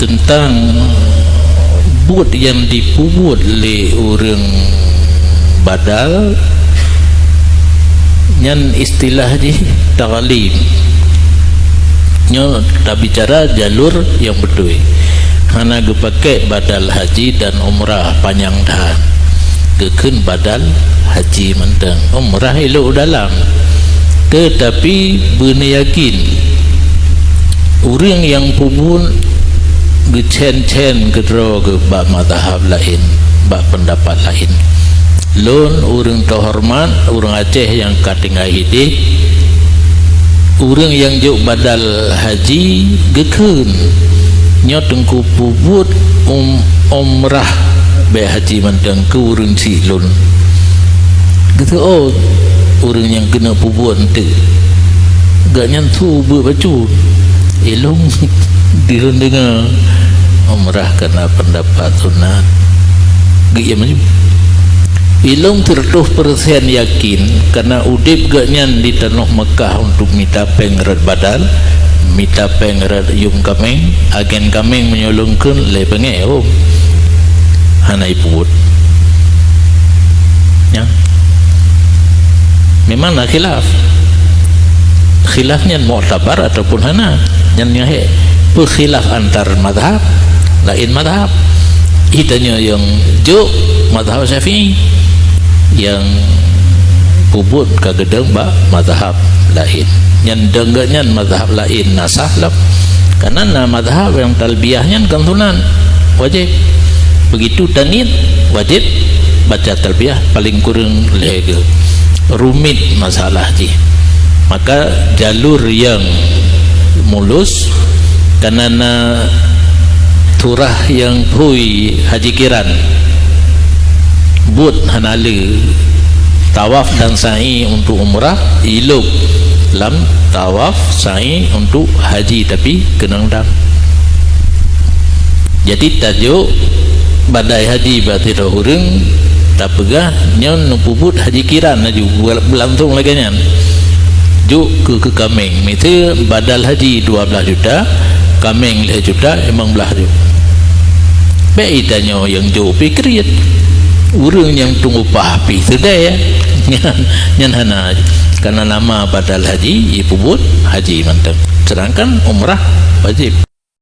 tentang buat yang dipubut oleh orang badal nyan istilah di taglim nyo tak bicara jalur yang betul hana gepakai badal haji dan umrah panjang dah kekun badal haji mentang umrah elok dalam tetapi benar yakin orang yang pubun gecen-cen kedua ke bab mazhab lain bab pendapat lain lon orang terhormat orang Aceh yang katinggal hidup orang yang jauh badal haji gekun nyo tengku pubut umrah be haji mandang ke orang si lon gitu oh orang yang kena pubut ente gak nyantu berbaju ilung dirun dengar umrah kena pendapat sunat gak maju ilung 100% yakin karena udip gak nyan di tanah Mekah untuk minta pengrat badal minta pengrat yung kameng agen kameng menyolongkan le pengeo hana iput ya memang nak khilafnya mu'tabar ataupun hana yang nyahe berkhilaf antar madhab lain madhab hitanya yang juk madhab Syafi'i yang pubut kagedeng ba madhab lain yang dengannya madhab lain nasah lah karena madhab yang talbiyahnya kantunan wajib begitu tanid wajib baca talbiyah paling kurang lege rumit masalah ji maka jalur yang mulus karena turah yang hui haji kiran but hanali tawaf dan sa'i untuk umrah iluk lam tawaf sa'i untuk haji tapi kenang dam jadi tajuk badai haji berarti orang tak pegah nyon nupubut haji kiran aju belantung lagi nyan juk ke kameng itu badal haji 12 juta kameng 5 juta emang belah juk beidanya yang juk pikir orang yang tunggu pahapi sudah ya nyan hana karena nama badal haji ipubut haji mantap sedangkan umrah wajib